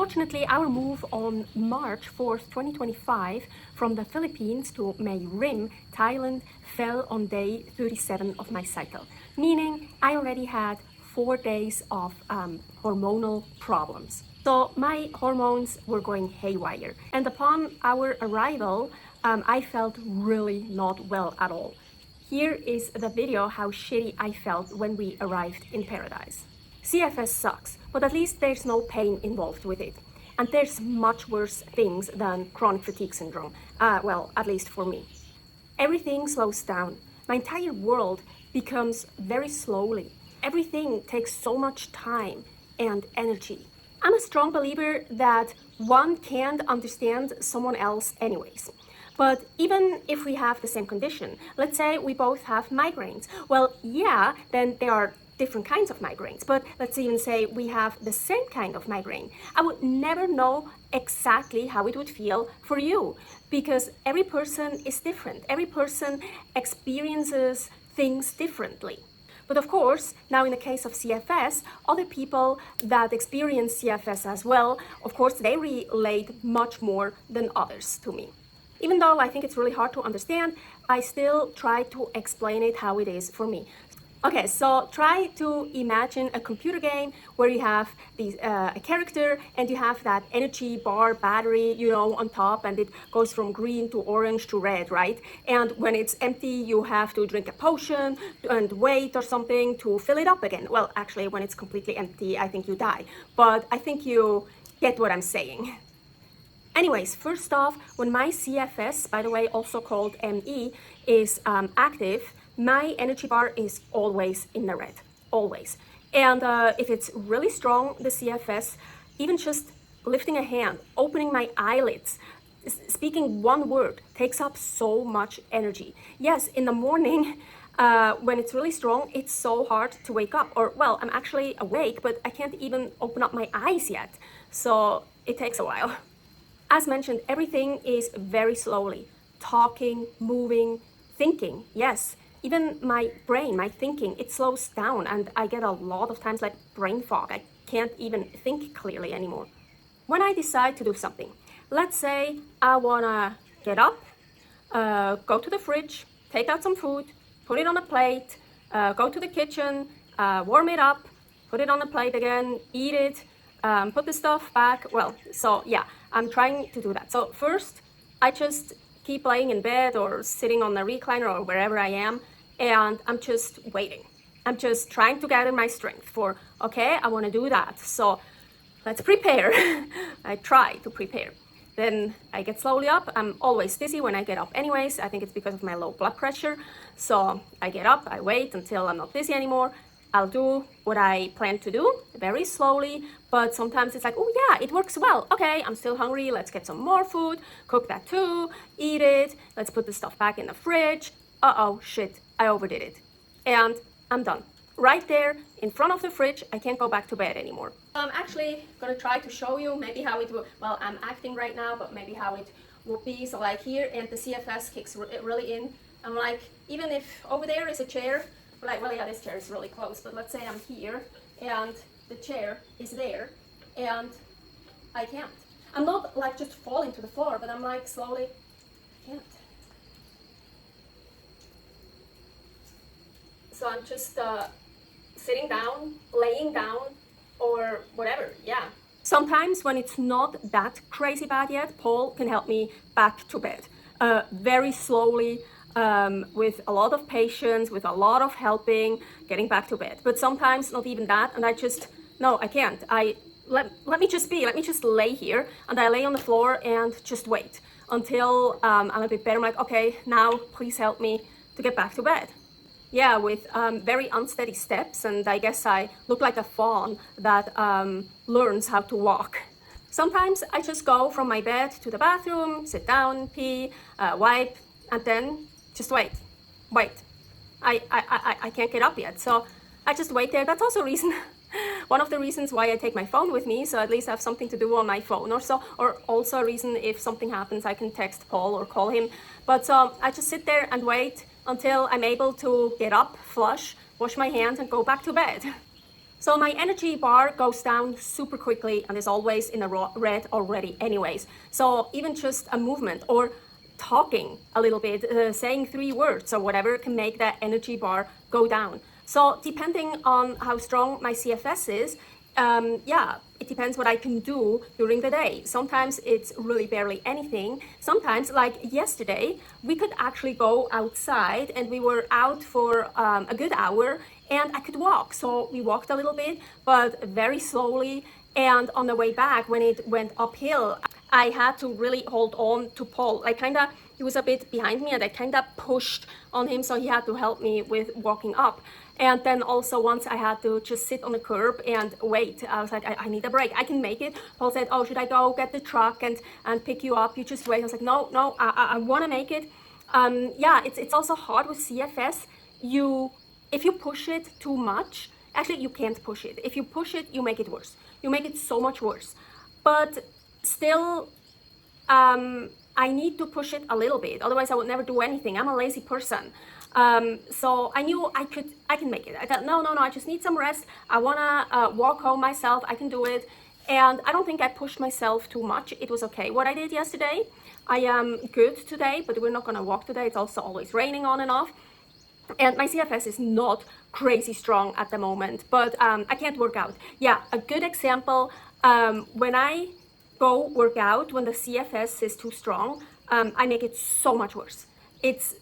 Unfortunately, our move on March 4th, 2025 from the Philippines to Mae Rim, Thailand fell on day 37 of my cycle, meaning I already had 4 days of hormonal problems. So my hormones were going haywire. And upon our arrival, I felt really not well at all. Here is the video how shitty I felt when we arrived in Paradise. CFS sucks, but at least there's no pain involved with it. And there's much worse things than chronic fatigue syndrome. Well, at least for me. Everything slows down. My entire world becomes very slowly. Everything takes so much time and energy. I'm a strong believer that one can't understand someone else anyways. But even if we have the same condition, let's say we both have migraines, well, yeah, then there are different kinds of migraines, but let's even say we have the same kind of migraine. I would never know exactly how it would feel for you because every person is different. Every person experiences things differently. But of course, now in the case of CFS, other people that experience CFS as well, of course, they relate much more than others to me. Even though I think it's really hard to understand, I still try to explain it how it is for me. Okay, so try to imagine a computer game where you have a character and you have that energy bar battery, you know, on top, and it goes from green to orange to red, right? And when it's empty, you have to drink a potion and wait or something to fill it up again. Well, actually, when it's completely empty, I think you die. But I think you get what I'm saying. Anyways, first off, when my CFS, by the way, also called ME, is active, my energy bar is always in the red, always. And if it's really strong, the CFS, even just lifting a hand, opening my eyelids, speaking one word takes up so much energy. Yes, in the morning, when it's really strong, it's so hard to wake up. Or, well, I'm actually awake, but I can't even open up my eyes yet. So it takes a while. As mentioned, everything is very slowly. Talking, moving, thinking, yes. Even my brain, my thinking, it slows down and I get a lot of times like brain fog. I can't even think clearly anymore. When I decide to do something, let's say I wanna get up, go to the fridge, take out some food, put it on a plate, go to the kitchen, warm it up, put it on the plate again, eat it, put the stuff back. Well, so yeah, I'm trying to do that. So first, I just keep laying in bed or sitting on the recliner or wherever I am, and I'm just waiting. I'm just trying to gather my strength for, okay, I want to do that. So let's prepare. I try to prepare. Then I get slowly up. I'm always dizzy when I get up anyways. I think it's because of my low blood pressure. So I get up, I wait until I'm not dizzy anymore. I'll do what I plan to do very slowly, but sometimes it's like, oh yeah, it works well. Okay, I'm still hungry. Let's get some more food, cook that too, eat it. Let's put the stuff back in the fridge. Uh-oh, shit, I overdid it. And I'm done. Right there in front of the fridge, I can't go back to bed anymore. I'm actually gonna try to show you maybe how it will, well, I'm acting right now, but maybe how it will be. So like here, and the CFS kicks really in. I'm like, even if over there is a chair, like, well, yeah, this chair is really close, but let's say I'm here and the chair is there and I can't. I'm not like just falling to the floor, but I'm like slowly, I can't. So I'm just sitting down, laying down, or whatever, yeah. Sometimes when it's not that crazy bad yet, Paul can help me back to bed. Very slowly, with a lot of patience, with a lot of helping, getting back to bed. But sometimes not even that, and I just, no, I can't. Let me just be, let me just lay here, and I lay on the floor and just wait until I'm a bit better. I'm like, okay, now please help me to get back to bed. Yeah, with very unsteady steps, and I guess I look like a fawn that learns how to walk. Sometimes I just go from my bed to the bathroom, sit down, pee, wipe, and then just wait. I can't get up yet, so I just wait there. That's also a reason, one of the reasons why I take my phone with me, so at least I have something to do on my phone or so, or also a reason if something happens, I can text Paul or call him. But so I just sit there and wait until I'm able to get up, flush, wash my hands, and go back to bed. So my energy bar goes down super quickly and is always in the red already anyways. So even just a movement or talking a little bit, saying 3 words or whatever can make that energy bar go down. So depending on how strong my CFS is, yeah, it depends what I can do during the day. Sometimes it's really barely anything. Sometimes, like yesterday, we could actually go outside and we were out for a good hour and I could walk. So we walked a little bit, but very slowly. And on the way back, when it went uphill, I had to really hold on to Paul. Like he was a bit behind me and I kind of pushed on him. So he had to help me with walking up. And then also once I had to just sit on the curb and wait. I was like, I need a break. I can make it. Paul said, oh, should I go get the truck and pick you up? You just wait. I was like, no, I want to make it. Yeah, it's also hard with CFS. If you push it too much, actually you can't push it. If you push it, you make it worse. You make it so much worse. But still, I need to push it a little bit. Otherwise, I would never do anything. I'm a lazy person. So I knew I can make it. I thought, no, I just need some rest. I wanna walk home myself. I can do it. And I don't think I pushed myself too much. It was okay. What I did yesterday, I am good today, but we're not gonna walk today. It's also always raining on and off. And my CFS is not crazy strong at the moment, but I can't work out. Yeah, a good example, when I go work out, when the CFS is too strong, I make it so much worse. It's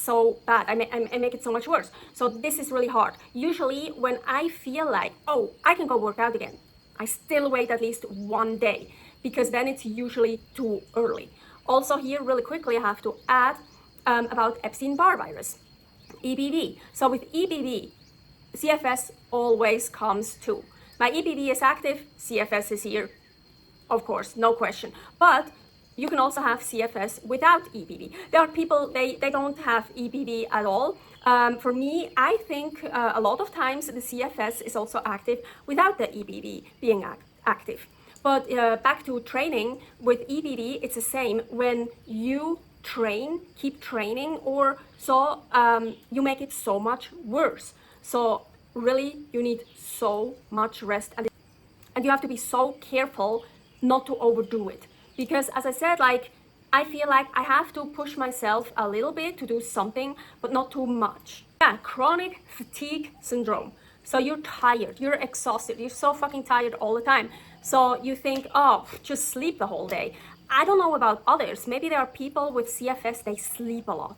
so bad. I make it so much worse. So this is really hard. Usually when I feel like, oh, I can go work out again, I still wait at least 1 day because then it's usually too early. Also here, really quickly, I have to add about Epstein-Barr virus, EBV. So with EBV, CFS always comes too. My EBV is active, CFS is here, of course, no question. But you can also have CFS without EBV. There are people, they don't have EBV at all. For me, I think a lot of times the CFS is also active without the EBV being active. But back to training, with EBV, it's the same. When you keep training, or so you make it so much worse. So really, you need so much rest, and you have to be so careful not to overdo it. Because as I said, like, I feel like I have to push myself a little bit to do something, but not too much. Yeah, chronic fatigue syndrome. So you're tired, you're exhausted, you're so fucking tired all the time. So you think, oh, just sleep the whole day. I don't know about others. Maybe there are people with CFS, they sleep a lot.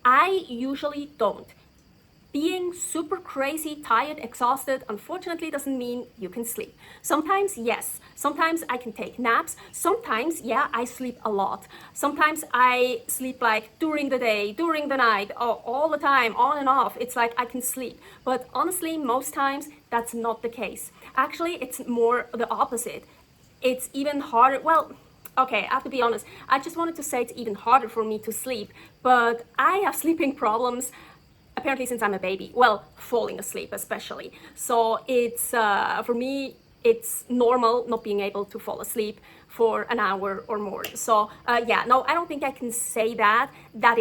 I usually don't. Being super crazy, tired, exhausted, unfortunately doesn't mean you can sleep. Sometimes, yes. Sometimes I can take naps. Sometimes, yeah, I sleep a lot. Sometimes I sleep like during the day, during the night, all the time, on and off. It's like I can sleep. But honestly, most times that's not the case. Actually, it's more the opposite. It's even harder. Well, okay, I have to be honest. I just wanted to say it's even harder for me to sleep, but I have sleeping problems apparently since I'm a baby. Well, falling asleep especially. So it's, for me, it's normal not being able to fall asleep for an hour or more. So yeah, no, I don't think I can say that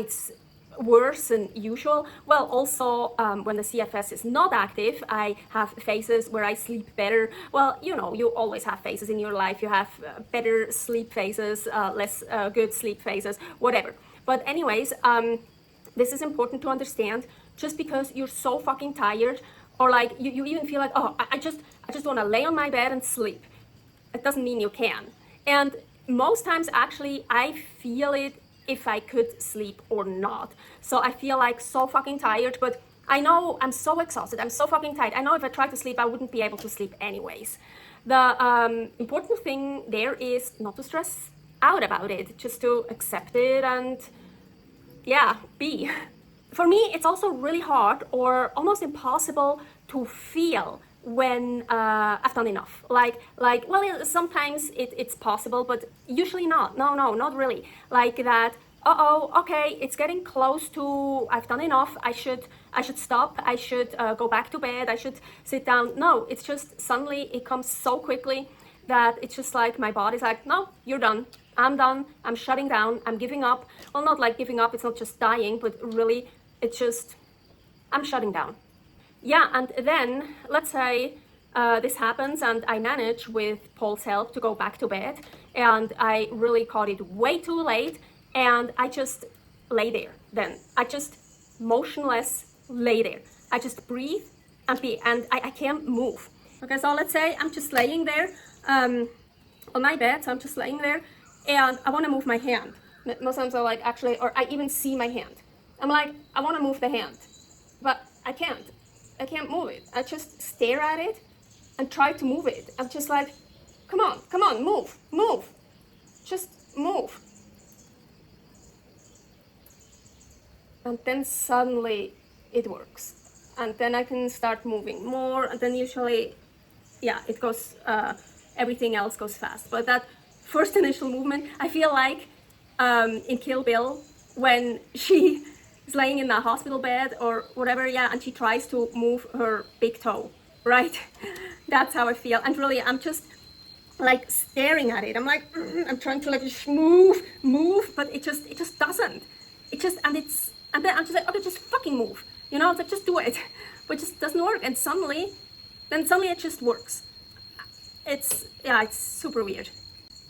it's worse than usual. Well, also when the CFS is not active, I have phases where I sleep better. Well, you know, you always have phases in your life. You have better sleep phases, less good sleep phases, whatever. But anyways, this is important to understand. Just because you're so fucking tired, or like you even feel like, oh, I just want to lay on my bed and sleep, it doesn't mean you can. And most times actually I feel it if I could sleep or not. So I feel like so fucking tired, but I know I'm so exhausted, I'm so fucking tired. I know if I tried to sleep, I wouldn't be able to sleep anyways. The important thing there is not to stress out about it, just to accept it and yeah, be. For me, it's also really hard or almost impossible to feel when I've done enough. Like, well, sometimes it's possible, but usually not. No, not really. Like that, okay, it's getting close to, I've done enough, I should stop, I should go back to bed, I should sit down. No, it's just suddenly it comes so quickly that it's just like my body's like, no, you're done. I'm done, I'm shutting down, I'm giving up. Well, not like giving up, it's not just dying, but really, it's just, I'm shutting down. Yeah, and then let's say this happens and I manage with Paul's help to go back to bed, and I really caught it way too late, and I just lay there. Then I just motionless lay there. I just breathe and I can't move. Okay, so let's say I'm just laying there on my bed, so I'm just laying there and I want to move my hand. Most times I like actually, or I even see my hand. I'm like, I want to move the hand, but I can't. I can't move it. I just stare at it and try to move it. I'm just like, come on, move, just move. And then suddenly it works. And then I can start moving more, and then usually, yeah, it goes, everything else goes fast. But that first initial movement, I feel like in Kill Bill, when she is laying in a hospital bed or whatever, yeah, and she tries to move her big toe, right? That's how I feel. And really, I'm just like staring at it. I'm like, I'm trying to like move, but it just doesn't. And then I'm just like, okay, just fucking move. You know, like just do it. But it just doesn't work. And suddenly it just works. It's super weird.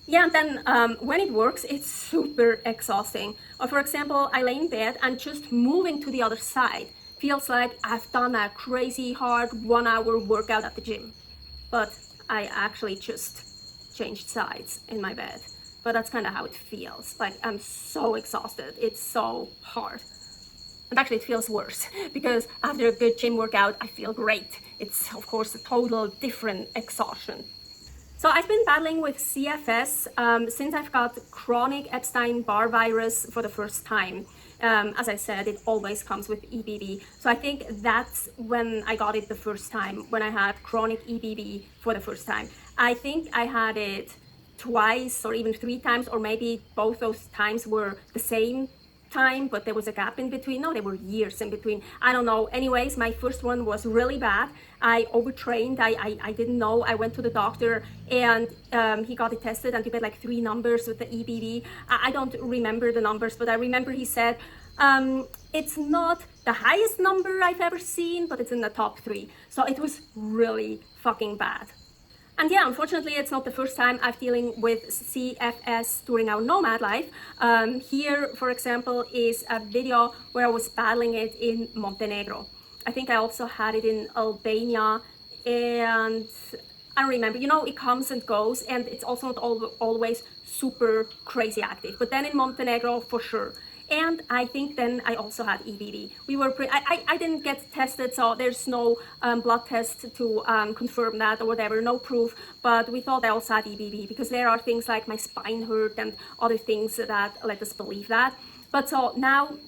Yeah, and then when it works, it's super exhausting. Or for example, I lay in bed and just moving to the other side feels like I've done a crazy hard 1 hour workout at the gym. But I actually just changed sides in my bed. But that's kind of how it feels. Like I'm so exhausted. It's so hard. And actually it feels worse because after a good gym workout, I feel great. It's of course a total different exhaustion. So I've been battling with CFS since I've got chronic Epstein-Barr virus for the first time. As I said, it always comes with EBV. So I think that's when I got it the first time, when I had chronic EBV for the first time. I think I had it twice or even 3 times, or maybe both those times were the same time, but there was a gap in between. No, there were years in between. I don't know. Anyways, my first one was really bad. I overtrained. I didn't know. I went to the doctor and he got it tested and he got like 3 numbers with the EBV. I don't remember the numbers, but I remember he said it's not the highest number I've ever seen, but it's in the top 3. So it was really fucking bad. And yeah, unfortunately, it's not the first time I'm dealing with CFS during our Nomad Life. Here, for example, is a video where I was battling it in Montenegro. I think I also had it in Albania, and I don't remember. You know, it comes and goes, and it's also not always super crazy active. But then in Montenegro, for sure. And I think then I also had EBV. I didn't get tested, so there's no blood test to confirm that or whatever, no proof. But we thought I also had EBV because there are things like my spine hurt and other things that let us believe that. But so now,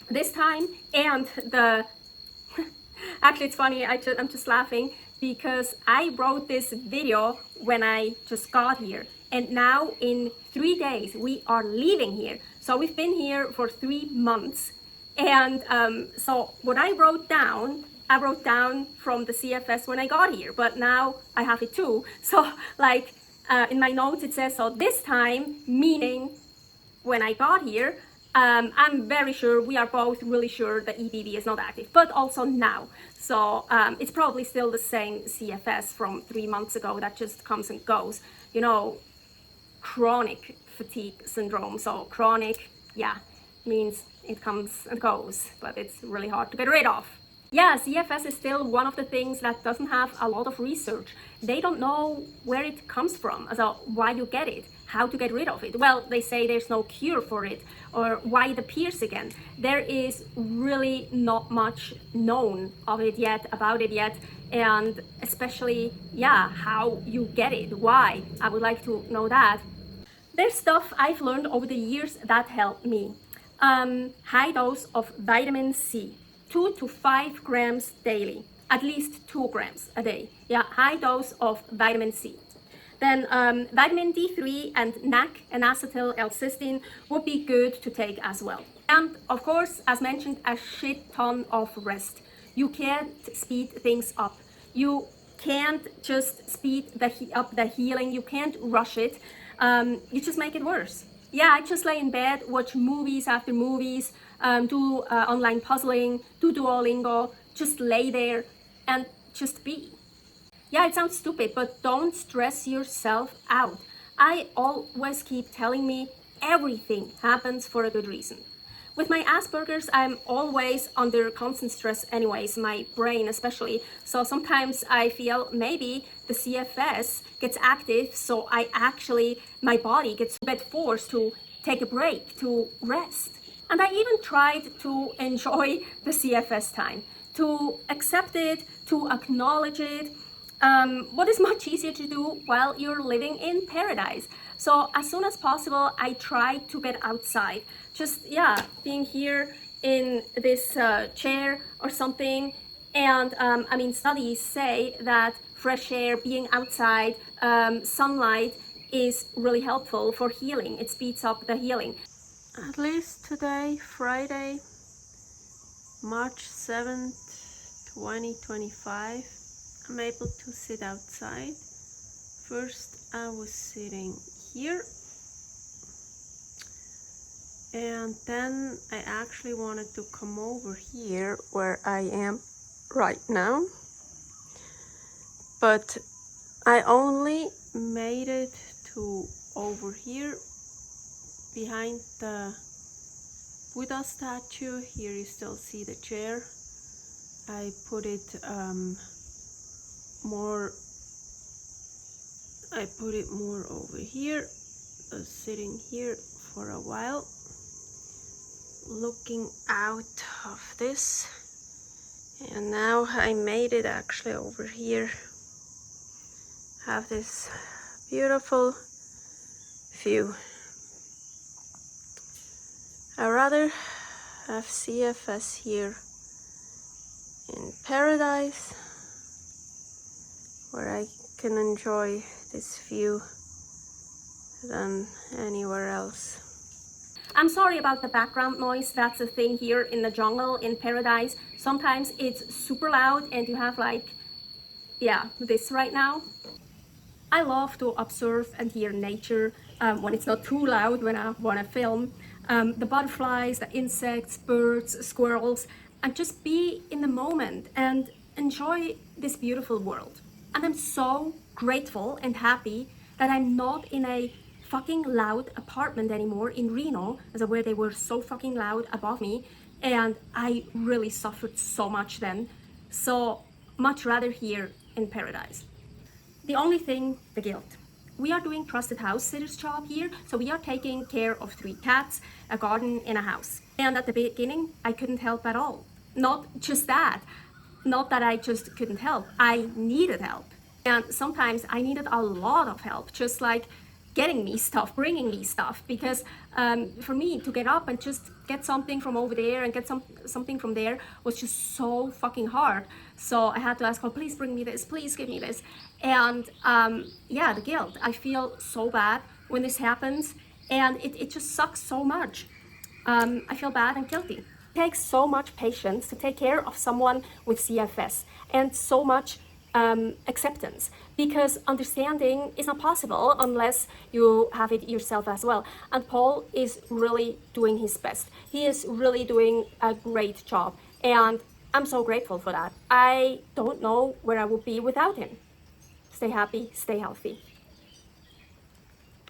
this time, and the actually it's funny. I'm just laughing because I wrote this video when I just got here, and now in 3 days we are leaving here. So we've been here for 3 months, and so what I wrote down from the CFS when I got here, but now I have it too. So like in my notes it says, so this time, meaning when I got here, I'm very sure, we are both really sure that EBV is not active, but also now. So it's probably still the same CFS from 3 months ago that just comes and goes. You know, chronic fatigue syndrome. So chronic, yeah, means it comes and goes, but it's really hard to get rid of. Yeah, CFS is still one of the things that doesn't have a lot of research. They don't know where it comes from, so why you get it, how to get rid of it. Well, they say there's no cure for it, or why it appears again. There is really not much known of it yet, about it yet, and especially, yeah, how you get it, why. I would like to know that. There's stuff I've learned over the years that helped me. High dose of vitamin C, 2 to 5 grams daily, at least 2 grams a day. Yeah, high dose of vitamin C. Then vitamin D3 and NAC, N-acetyl-L-cysteine, would be good to take as well. And of course, as mentioned, a shit ton of rest. You can't speed things up. You can't just speed up the healing. You can't rush it. You just make it worse. Yeah, I just lay in bed, watch movies after movies, do online puzzling, do Duolingo, just lay there, and just be. Yeah, it sounds stupid, but don't stress yourself out. I always keep telling me everything happens for a good reason. With my Asperger's, I'm always under constant stress anyways, my brain especially. So sometimes I feel maybe the CFS gets active, so my body gets a bit forced to take a break, to rest. And I even tried to enjoy the CFS time, to accept it, to acknowledge it. What is much easier to do while you're living in paradise. So as soon as possible, I try to get outside. Just, yeah, being here in this chair or something. And studies say that fresh air, being outside, sunlight is really helpful for healing. It speeds up the healing. At least today, Friday, March 7th, 2025. I'm able to sit outside. First I was sitting here, and then I actually wanted to come over here where I am right now, but I only made it to over here behind the Buddha statue. Here you still see the chair. I put it more over here, sitting here for a while, looking out of this, and now I made it actually over here. Have this beautiful view. I rather have CFS here in paradise, where I can enjoy this view, than anywhere else. I'm sorry about the background noise. That's a thing here in the jungle in paradise. Sometimes it's super loud and you have this right now. I love to observe and hear nature when it's not too loud, when I want to film. The butterflies, the insects, birds, squirrels, and just be in the moment and enjoy this beautiful world. And I'm so grateful and happy that I'm not in a fucking loud apartment anymore in Reno, where they were so fucking loud above me, and I really suffered so much then. So much rather here in paradise. The only thing, the guilt. We are doing trusted house sitter's job here, so we are taking care of 3 cats, a garden, and a house. And at the beginning, I couldn't help at all. Not just that. Not that I just couldn't help. I needed help. And sometimes I needed a lot of help, just like getting me stuff, bringing me stuff, because for me to get up and just get something from over there and get something from there was just so fucking hard. So I had to ask, oh, please bring me this, please give me this. And the guilt. I feel so bad when this happens, and it just sucks so much. I feel bad and guilty. It takes so much patience to take care of someone with CFS, and so much acceptance, because understanding is not possible unless you have it yourself as well. And Paul is really doing his best. He is really doing a great job, and I'm so grateful for that. I don't know where I would be without him. Stay happy, stay healthy.